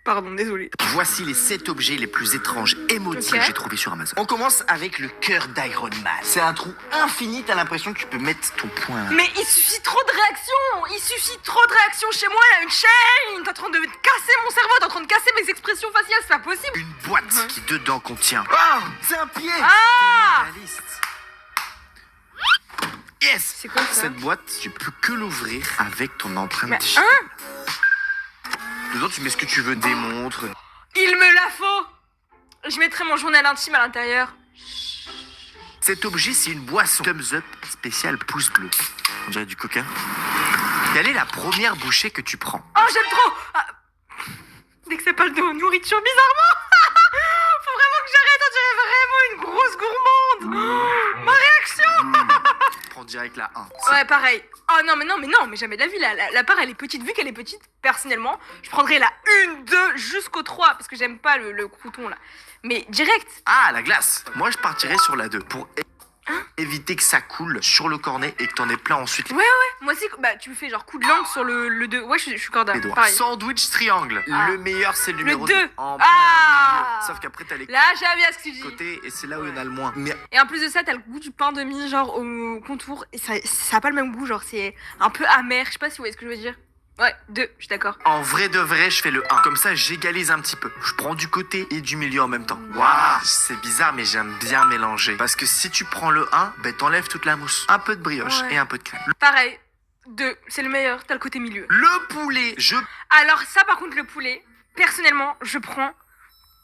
Pardon, désolé. Voici les 7 objets les plus étranges émotifs Ok. que j'ai trouvés sur Amazon. On commence avec le cœur d'Iron Man. C'est un trou infini, t'as l'impression que tu peux mettre ton poing là. Mais il suffit trop de réactions! Il suffit trop de réactions chez moi, il y a une chaîne! T'es en train de casser mon cerveau, t'es en train de casser mes expressions faciales, c'est pas possible! Une boîte qui dedans contient... Oh, c'est un pied! Ah! Réaliste. Yes! C'est quoi ça? Cette boîte, tu peux que l'ouvrir avec ton empreinte Mais digitale. hein? Dedans, tu mets ce que tu veux, des montres. Il me la faut! Je mettrai mon journal intime à l'intérieur. Cet objet, c'est une boisson. Thumbs up spécial pouce bleu. On dirait du coca. Quelle est la première bouchée que tu prends? Oh, j'aime trop. Ah. Dès que ça parle de nourriture, bizarrement. Faut vraiment que j'arrête, on dirait vraiment une grosse gourmande. Ma réaction. Prends direct la 1. Ouais, pareil. Oh non, mais jamais de la vie. La part, elle est petite. Vu qu'elle est petite, personnellement, je prendrais la 1, 2 jusqu'au 3 parce que j'aime pas le crouton là. Mais direct. Ah, la glace. Moi, je partirais sur la 2 pour éviter que ça coule sur le cornet et que t'en aies plein ensuite. Ouais. Moi aussi, bah tu me fais genre coup de langue sur le 2. Ouais, je suis corda. Les doigts. Pareil. Sandwich triangle. Ah. Le meilleur, c'est le numéro 2. En plein milieu. Sauf qu'après, t'as les Là, j'aime bien ce que tu dis. côtés et c'est là où il y en a le moins. Mais Et en plus de ça, t'as le goût du pain de mie, genre au contour. Et ça a pas le même goût, genre c'est un peu amer. Je sais pas si vous voyez ce que je veux dire. Ouais, 2, je suis d'accord. en vrai de vrai, je fais le 1. Comme ça, j'égalise un petit peu. Je prends du côté et du milieu en même temps. Waouh, c'est bizarre, mais j'aime bien mélanger. Parce que si tu prends le 1, ben t'enlèves toute la mousse. Un peu de brioche Ouais. et un peu de crème. Pareil, 2, c'est le meilleur, t'as le côté milieu. Le poulet, Alors ça par contre le poulet, personnellement je prends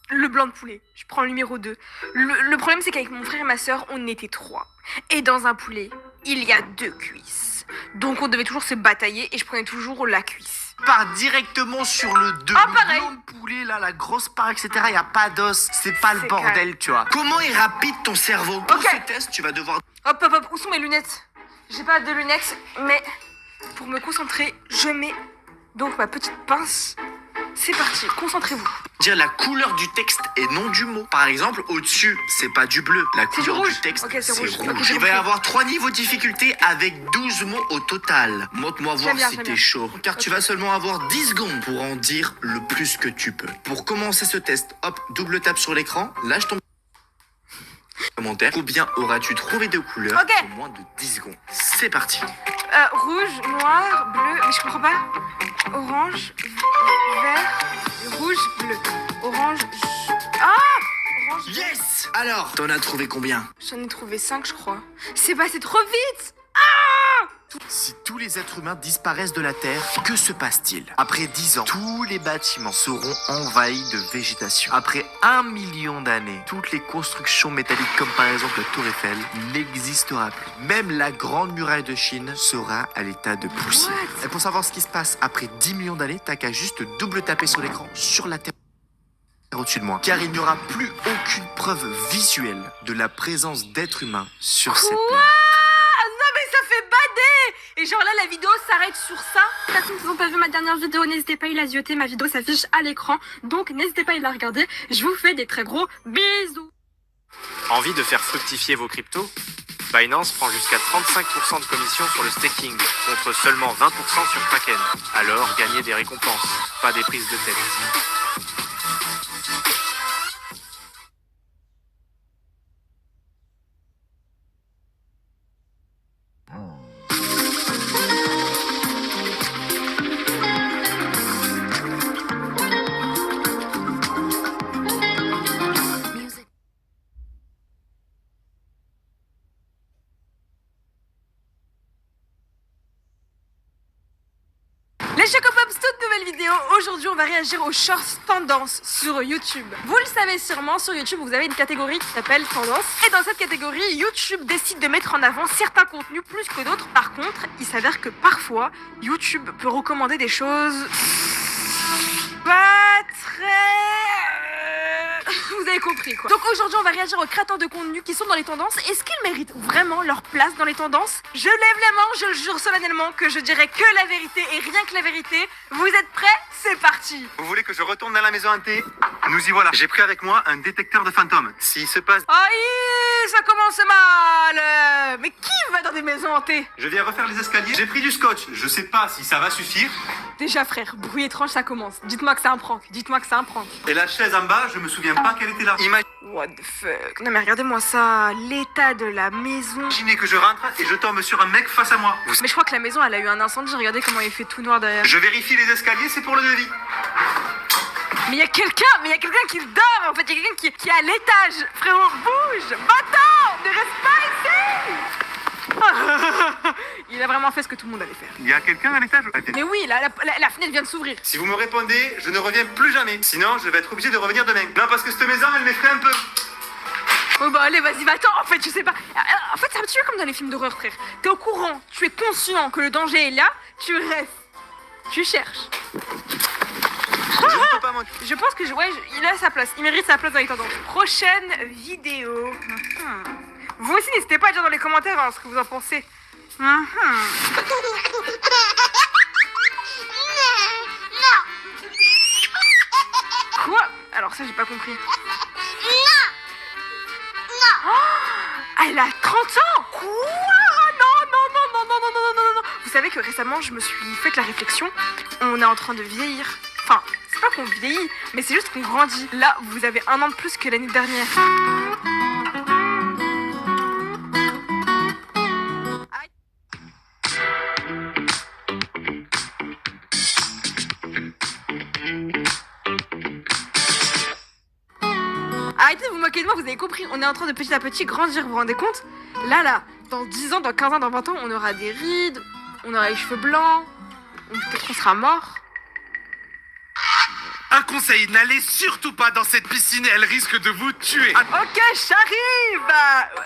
le blanc de poulet. Je prends le numéro 2. Le problème c'est qu'avec mon frère et ma soeur on était 3. Et dans un poulet, il y a 2 cuisses. Donc on devait toujours se batailler et je prenais toujours la cuisse. pars directement sur le 2. Ah, le pareil. blanc de poulet, là, la grosse part, etc. Il n'y a pas d'os. C'est pas le C'est bordel, calme. tu vois. Comment est rapide ton cerveau? Pour Ok. ce test, tu vas devoir... Hop, où sont mes lunettes? J'ai pas de lunettes, mais pour me concentrer, je mets donc ma petite pince. C'est parti, concentrez-vous. dire la couleur du texte et non du mot. Par exemple, au-dessus, c'est pas du bleu. La C'est du couleur rouge. du texte, Ok, c'est c'est rouge. rouge. Ok, j'ai Il va y compris. avoir 3 niveaux de difficulté avec 12 mots au total. Montre-moi voir bien, si j'aime t'es bien. chaud. Car tu vas seulement avoir 10 secondes pour en dire le plus que tu peux. Pour commencer ce test, hop, double tape sur l'écran, lâche ton commentaire. Combien auras-tu trouvé de couleurs Ok. en moins de 10 secondes? C'est parti. Rouge, noir, bleu, mais je comprends pas. Orange, vert, rouge, bleu. Orange, orange, bleu. Yes! Alors, t'en as trouvé combien? J'en ai trouvé 5, je crois. C'est passé trop vite. Si tous les êtres humains disparaissent de la Terre, que se passe-t-il? Après 10 ans, tous les bâtiments seront envahis de végétation. Après 1 million d'années, toutes les constructions métalliques, comme par exemple la Tour Eiffel, n'existera plus. Même la Grande Muraille de Chine sera à l'état de poussière. What? Et pour savoir ce qui se passe après 10 millions d'années, t'as qu'à juste double taper sur l'écran, sur la Terre au-dessus de moi. Car il n'y aura plus aucune preuve visuelle de la présence d'êtres humains sur cette planète. Non mais ça fait bader. Et genre là la vidéo s'arrête sur ça. Personne qui n'ont pas vu ma dernière vidéo, n'hésitez pas à la zioter, ma vidéo s'affiche à l'écran, donc n'hésitez pas à la regarder. Je vous fais des très gros bisous. Envie de faire fructifier vos cryptos? Binance prend jusqu'à 35% de commission sur le staking, contre seulement 20% sur Kraken. Alors gagnez des récompenses, pas des prises de tête. Les Chocopops, toute nouvelle vidéo. Aujourd'hui, on va réagir aux shorts tendance sur YouTube. Vous le savez sûrement, sur YouTube, vous avez une catégorie qui s'appelle tendance. Et dans cette catégorie, YouTube décide de mettre en avant certains contenus plus que d'autres. Par contre, il s'avère que parfois, YouTube peut recommander des choses pas très... Vous avez compris quoi. Donc aujourd'hui on va réagir aux créateurs de contenu qui sont dans les tendances. Est-ce qu'ils méritent vraiment leur place dans les tendances? Je lève la main, je le jure solennellement que je dirai que la vérité et rien que la vérité. Vous êtes prêts? C'est parti. Vous voulez que je retourne dans la maison hantée? Nous y voilà. J'ai pris avec moi un détecteur de fantômes. S'il se passe... Aïe, ça commence mal. Mais qui va dans des maisons hantées? Je viens refaire les escaliers. J'ai pris du scotch. Je sais pas si ça va suffire. Déjà frère, bruit étrange ça commence. Dites-moi que c'est un prank, dites-moi que c'est un prank. Et la chaise en bas, je me souviens pas qu'elle était là. What the fuck? Non mais regardez-moi ça, l'état de la maison. Imaginez que je rentre et je tombe sur un mec face à moi. Mais je crois que la maison elle a eu un incendie, regardez comment il fait tout noir derrière. Je vérifie les escaliers, c'est pour le devis. Mais il y a quelqu'un qui dort en fait, il y a quelqu'un qui est à l'étage. Frérot, bouge, bâtard, ne reste pas ici. Il a vraiment fait ce que tout le monde allait faire. Il y a quelqu'un à l'étage? Mais oui, la fenêtre vient de s'ouvrir. Si vous me répondez, je ne reviens plus jamais. Sinon, je vais être obligé de revenir demain. Non, parce que cette maison, elle m'effraie un peu. Oh bah allez, vas-y, va-t'en. En fait, je sais pas. En fait, c'est un petit peu comme dans les films d'horreur, frère. T'es au courant, tu es conscient que le danger est là, tu restes. Tu cherches. Je pense que il a sa place. Il mérite sa place dans les tendances. Prochaine vidéo. Vous aussi, n'hésitez pas à dire dans les commentaires ce que vous en pensez. Quoi? Alors ça, j'ai pas compris. Elle a 30 ans? Quoi? Non. Vous savez que récemment, je me suis fait la réflexion. On est en train de vieillir. Enfin, c'est pas qu'on vieillit, mais c'est juste qu'on grandit. Là, vous avez 1 an de plus que l'année dernière. Arrêtez de vous moquer de moi, vous avez compris. On est en train de petit à petit grandir, vous vous rendez compte? Là, dans 10 ans, dans 15 ans, dans 20 ans, on aura des rides, on aura les cheveux blancs, peut-être qu'on sera mort. Un conseil, n'allez surtout pas dans cette piscine, elle risque de vous tuer. Ok, j'arrive.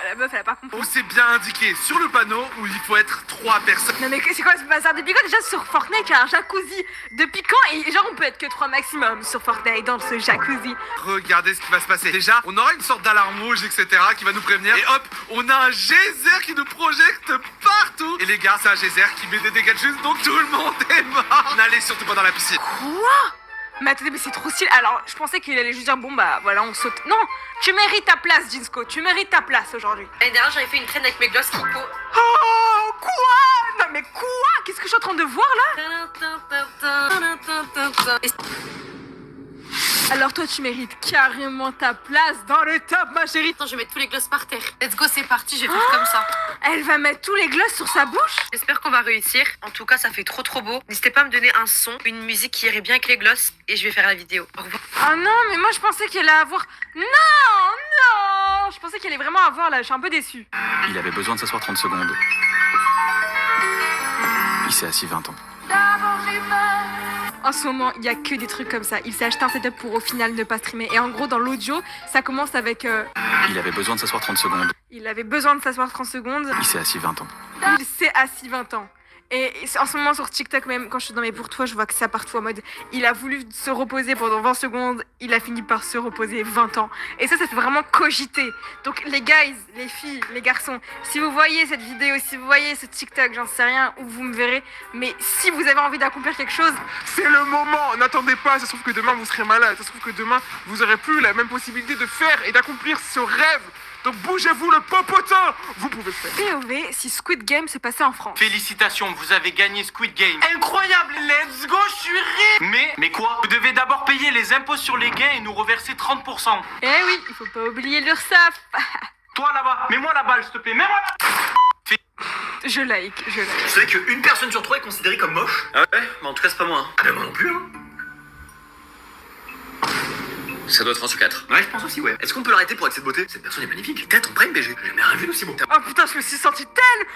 La meuf, elle a pas compris. Où c'est bien indiqué sur le panneau où il faut être 3 personnes. Non mais c'est quoi ce bazar des picots? Déjà sur Fortnite, il y a un jacuzzi de piquant et genre on peut être que 3 maximum sur Fortnite dans ce jacuzzi. Regardez ce qui va se passer. Déjà, on aura une sorte d'alarme rouge, etc. qui va nous prévenir. Et hop, on a un geyser qui nous projette partout. Et les gars, c'est un geyser qui met des dégâts de juste, donc tout le monde est mort. N'allez surtout pas dans la piscine. Quoi? Mais attendez, mais c'est trop stylé. Alors, je pensais qu'il allait juste dire, bon bah voilà, on saute. Non, tu mérites ta place, Jinsko. Tu mérites ta place aujourd'hui. L'année dernière, j'avais fait une traîne avec mes glosses Kiko. Oh, quoi? Non mais quoi? Qu'est-ce que je suis en train de voir là? Alors toi, tu mérites carrément ta place dans le top, ma chérie. Attends, je vais mettre tous les glosses par terre. Let's go, c'est parti, je vais faire comme ça. Elle va mettre tous les glosses sur sa bouche? J'espère qu'on va réussir. En tout cas, ça fait trop beau. N'hésitez pas à me donner un son, une musique qui irait bien avec les glosses et je vais faire la vidéo. Au revoir. Ah non, mais moi je pensais qu'elle allait avoir... Non. Je pensais qu'elle allait vraiment avoir là, je suis un peu déçue. Il avait besoin de s'asseoir 30 secondes. Il s'est assis 20 ans. En ce moment, il y a que des trucs comme ça. Il s'est acheté un setup pour au final ne pas streamer. Et en gros, dans l'audio, ça commence avec... Il avait besoin de s'asseoir 30 secondes. Il avait besoin de s'asseoir 30 secondes. Il s'est assis 20 ans. Il s'est assis 20 ans. Et en ce moment sur TikTok même, quand je suis dans mes pour toi, je vois que ça partout en mode il a voulu se reposer pendant 20 secondes, il a fini par se reposer 20 ans. Et ça fait vraiment cogiter. Donc les guys, les filles, les garçons, si vous voyez cette vidéo, si vous voyez ce TikTok, j'en sais rien, où vous me verrez, mais si vous avez envie d'accomplir quelque chose, c'est le moment. N'attendez pas, ça se trouve que demain vous serez malade, ça se trouve que demain vous aurez plus la même possibilité de faire et d'accomplir ce rêve. Donc bougez-vous le popotin, vous pouvez le faire. POV si Squid Game se passait en France. Félicitations, vous avez gagné Squid Game. Incroyable, let's go, je suis riche. Mais quoi? Vous devez d'abord payer les impôts sur les gains et nous reverser 30%. Eh oui, il faut pas oublier l'URSSAF. Toi là-bas, mets-moi la balle, s'il te plaît, mets-moi la... Je like. Vous savez qu'une personne sur 3 est considérée comme moche? Ah ouais? Mais en tout cas, c'est pas moi. Ah ben moi non plus, hein. Ça doit être un sur 4. Ouais, je pense aussi, ouais. Est-ce qu'on peut l'arrêter pour être cette beauté? Cette personne est magnifique. Tête en prime BG. J'ai jamais rien vu d'aussi beau. Oh putain, je me suis sentie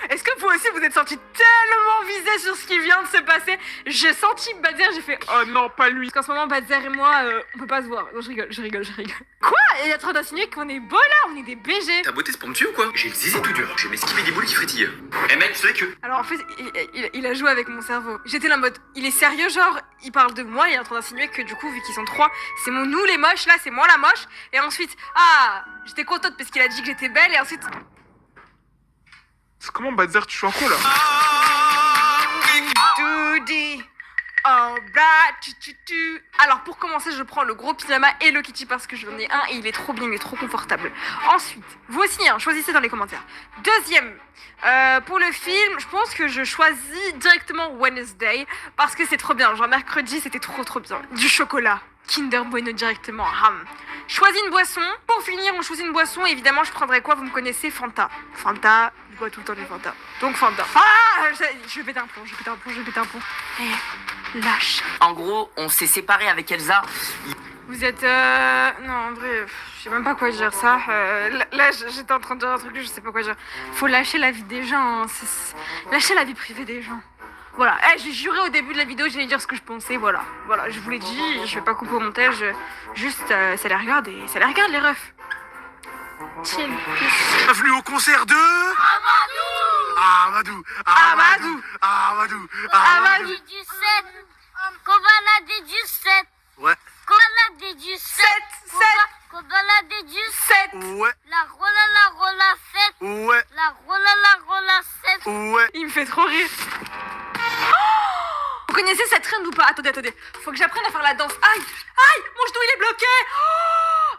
Est-ce que vous aussi vous êtes sentis tellement visés sur ce qui vient de se passer? J'ai senti Badzer, j'ai fait oh non, pas lui. Parce qu'en ce moment, Badzer et moi, on peut pas se voir. Non, je rigole. Quoi? Il est en train d'insinuer qu'on est beau là, on est des BG. Ta beauté c'est pour me tuer ou quoi? J'ai le zizi tout dur. Je vais m'esquiver des boules qui frétillent. Eh mec, tu sais que... Alors en fait, il a joué avec mon cerveau. J'étais là en mode, il est sérieux genre, il parle de moi, il est en train d'insinuer que du coup, vu qu'ils sont 3, c'est nous les moches, là c'est moi la moche. Et ensuite, j'étais contente parce qu'il a dit que j'étais belle et ensuite... C'est comment Badzer, tu joues en quoi là? Alors pour commencer, je prends le gros pyjama et le kitty parce que j'en ai un et il est trop bien, il est trop confortable. Ensuite, vous aussi, choisissez dans les commentaires. Deuxième, pour le film, je pense que je choisis directement Wednesday parce que c'est trop bien. Genre mercredi, c'était trop bien. Du chocolat. Kinder Bueno directement. Choisis une boisson. Pour finir, on choisit une boisson. Évidemment, je prendrai quoi? Vous me connaissez, Fanta. Fanta, je bois tout le temps des Fanta. Donc Fanta. Je vais d'un plomb. Lâche. En gros, on s'est séparés avec Elsa. Vous êtes... Non, en vrai, je sais même pas quoi dire ça. Là, j'étais en train de dire un truc, je sais pas quoi dire. Faut lâcher la vie des gens. Lâcher la vie privée des gens. Voilà, j'ai juré au début de la vidéo, j'allais dire ce que je pensais, voilà, je vous l'ai dit, je vais pas couper au montage, juste, ça les regarde les refs. Chill. Bienvenue au concert de... Amadou. Amadou du 7. Kobalade du 7. Ouais. Kobalade du 7. Kobalade du 7. Ouais. La rola 7. Ouais. La rola 7. Ouais. Il me fait trop rire. Vous connaissez cette trend ou pas? Attendez. Faut que j'apprenne à faire la danse. Aïe, mon genou il est bloqué.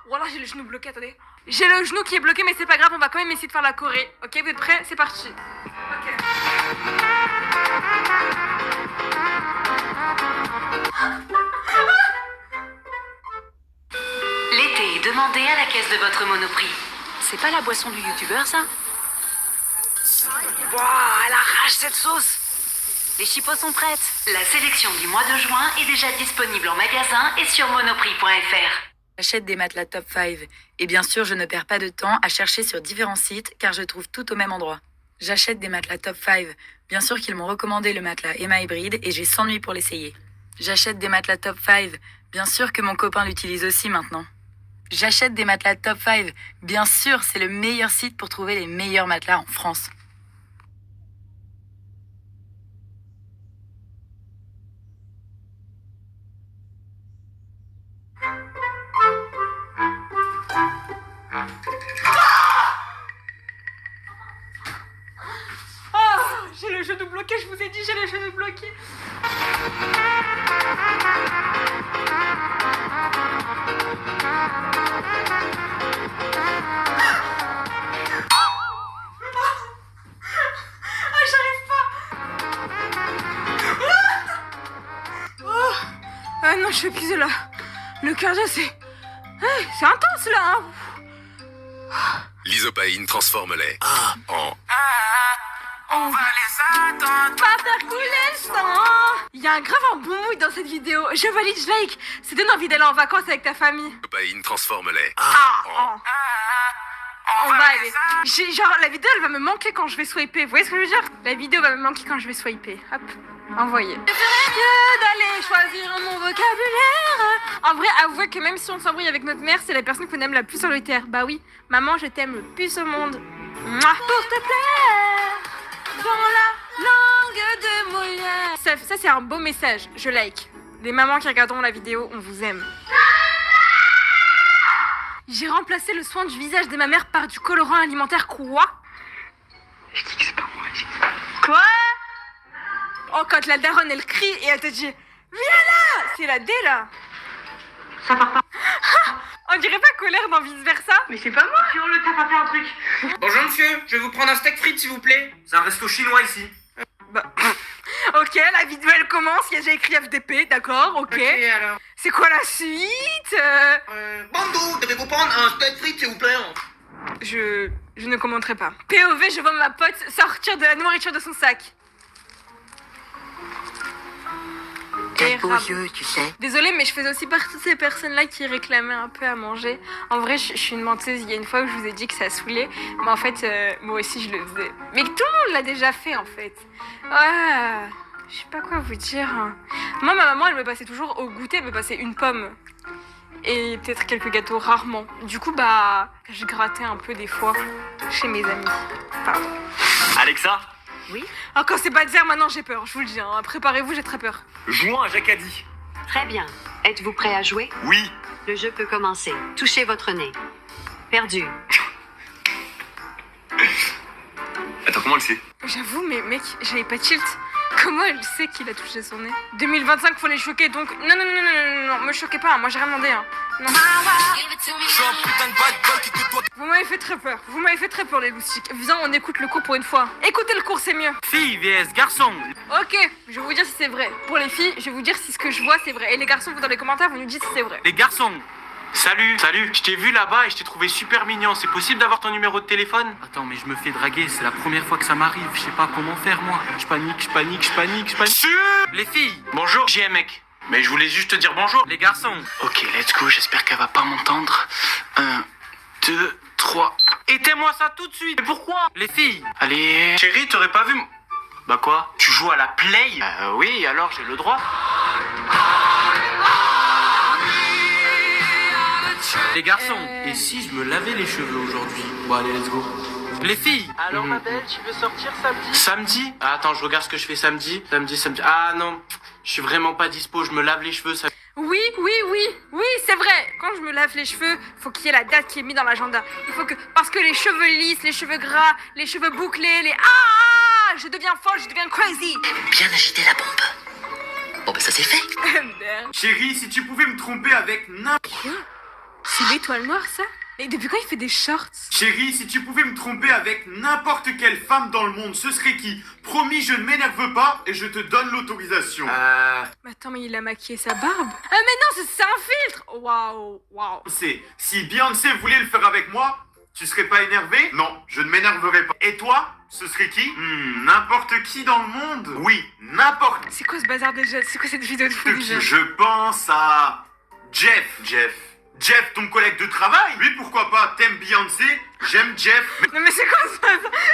Ou alors j'ai le genou bloqué, attendez. J'ai le genou qui est bloqué, mais c'est pas grave, on va quand même essayer de faire la choré. Ok, vous êtes prêts? C'est parti. Ok. L'été est demandé à la caisse de votre Monoprix. C'est pas la boisson du youtubeur, ça? Wouah, elle arrache cette sauce. Les chipos sont prêtes. La sélection du mois de juin est déjà disponible en magasin et sur monoprix.fr. J'achète des matelas Top 5. Et bien sûr, je ne perds pas de temps à chercher sur différents sites car je trouve tout au même endroit. J'achète des matelas Top 5. Bien sûr qu'ils m'ont recommandé le matelas Emma Hybride et j'ai 100 nuits pour l'essayer. J'achète des matelas Top 5. Bien sûr que mon copain l'utilise aussi maintenant. J'achète des matelas Top 5. Bien sûr, c'est le meilleur site pour trouver les meilleurs matelas en France. J'ai le genou bloqué, je vous ai dit, j'ai le genou bloqué. J'arrive pas. Ah non, je suis épuisée là. Le cardio, c'est intense là. L'isopaïne transforme-les en... On va les attendre, pas faire couler le sang. Il y a grave un bon mood dans cette vidéo. Je valide, je like. Ça donne envie d'aller en vacances avec ta famille. L'isopaïne transforme-les On va aller. Genre, la vidéo, elle va me manquer quand je vais swiper. Vous voyez ce que je veux dire? La vidéo va me manquer quand je vais swiper. Hop, envoyer. Je ferais mieux d'aller choisir mon vocabulaire. En vrai, avouez que même si on s'embrouille avec notre mère, c'est la personne qu'on aime la plus sur le terre. Bah oui, maman, je t'aime le plus au monde. Mouah. Pour te plaire, dans la langue de Molière. Ça c'est un beau message. Je like. Les mamans qui regarderont la vidéo, on vous aime. J'ai remplacé le soin du visage de ma mère par du colorant alimentaire. Quoi? Je dis que c'est pas moi. Quoi? Oh, quand la daronne elle crie et elle te dit viens là, c'est la D là. Ça part pas. On dirait pas colère dans vice versa. Mais c'est pas moi. Si on le tape à faire un truc. Bonjour monsieur, je vais vous prendre un steak frites s'il vous plaît. C'est un resto chinois ici. Ok, la vidéo elle commence, il y a déjà écrit FDP, d'accord, ok. Alors. C'est quoi la suite? Bando, devez-vous prendre un steak frites s'il vous plaît. Je ne commenterai pas. POV, je vois ma pote sortir de la nourriture de son sac. T'as de beaux yeux, tu sais. Désolée, mais je faisais aussi partie de ces personnes-là qui réclamaient un peu à manger. En vrai, je suis une menteuse. Il y a une fois où je vous ai dit que ça saoulait. Mais en fait, moi aussi, je le faisais. Mais que tout le monde l'a déjà fait, en fait. Ouais, je sais pas quoi vous dire. Moi, ma maman, elle me passait toujours au goûter. Elle me passait une pomme. Et peut-être quelques gâteaux, rarement. Du coup, bah, je grattais un peu des fois chez mes amis. Pardon. Alexa? Oui. Alors quand c'est pas dire, maintenant j'ai peur, je vous le dis. Hein. Préparez-vous, j'ai très peur. Jouons à Jacadi. Très bien. Êtes-vous prêt à jouer? Oui. Le jeu peut commencer. Touchez votre nez. Perdu. Attends, comment elle sait? J'avoue, mais mec, j'avais pas tilt. Comment elle sait qu'il a touché son nez? 2025, faut les choquer, donc... Non, me choquez pas, moi j'ai rien demandé, hein. Non. Vous m'avez fait très peur. Vous m'avez fait très peur, les loustiques. Viens, on écoute le cours pour une fois. Écoutez le cours, c'est mieux. Fille vs garçon. Ok, je vais vous dire si c'est vrai. Pour les filles, je vais vous dire si ce que je vois, c'est vrai. Et les garçons, vous dans les commentaires, vous nous dites si c'est vrai. Les garçons. Salut. Je t'ai vu là-bas et je t'ai trouvé super mignon. C'est possible d'avoir ton numéro de téléphone? Attends, mais je me fais draguer. C'est la première fois que ça m'arrive. Je sais pas comment faire, moi. Je panique. Les filles. Bonjour. J'ai un mec. Mais je voulais juste te dire bonjour. Les garçons. Ok, let's go. J'espère qu'elle va pas m'entendre. 1, 2, 3. Éteins-moi ça tout de suite. Mais pourquoi? Les filles. Allez. Chérie, t'aurais pas vu... Bah quoi? Tu joues à la play? Oui, alors j'ai le droit. Les garçons, et si je me lavais les cheveux aujourd'hui? Bon allez, let's go. Les filles. Alors ma belle, tu veux sortir samedi? Samedi? Ah, attends, je regarde ce que je fais samedi. Samedi. Ah non, je suis vraiment pas dispo, je me lave les cheveux. Oui, c'est vrai. Quand je me lave les cheveux, faut qu'il y ait la date qui est mise dans l'agenda. Il faut que, parce que les cheveux lisses, les cheveux gras, les cheveux bouclés, je deviens folle, je deviens crazy. Bien agiter la bombe. Bon, bah ça c'est fait. Chérie, si tu pouvais me tromper avec Quoi? C'est l'étoile noire, ça? Mais depuis quand il fait des shorts? Chérie, si tu pouvais me tromper avec n'importe quelle femme dans le monde, ce serait qui? Promis, je ne m'énerve pas et je te donne l'autorisation. Mais attends, mais il a maquillé sa barbe. Ah mais non, c'est un filtre. Waouh. Si Beyoncé voulait le faire avec moi, tu serais pas énervé? Non, je ne m'énerverais pas. Et toi, ce serait qui? N'importe qui dans le monde? Oui, n'importe. C'est quoi ce bazar déjà? C'est quoi cette vidéo de fou déjà? Je pense à Jeff, ton collègue de travail. Lui, pourquoi pas? T'aimes Beyoncé? J'aime Jeff. Non mais c'est quoi ça?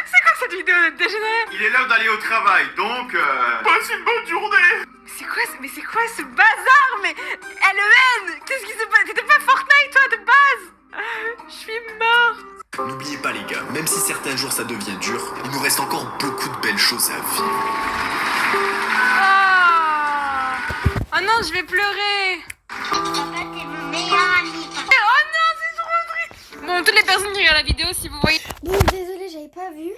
C'est quoi cette vidéo de dégénéré? Il est l'heure d'aller au travail, donc passe une bonne journée. C'est quoi ce bazar? Mais LEN, qu'est-ce qui se passe? T'étais pas Fortnite toi de base? Je suis morte. N'oubliez pas les gars, même si certains jours ça devient dur, il nous reste encore beaucoup de belles choses à vivre. Oh non, je vais pleurer. Oh non, c'est trop triste. Bon, toutes les personnes qui regardent la vidéo, si vous voyez... Bon, désolé, j'avais pas vu.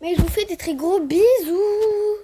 Mais je vous fais des très gros bisous.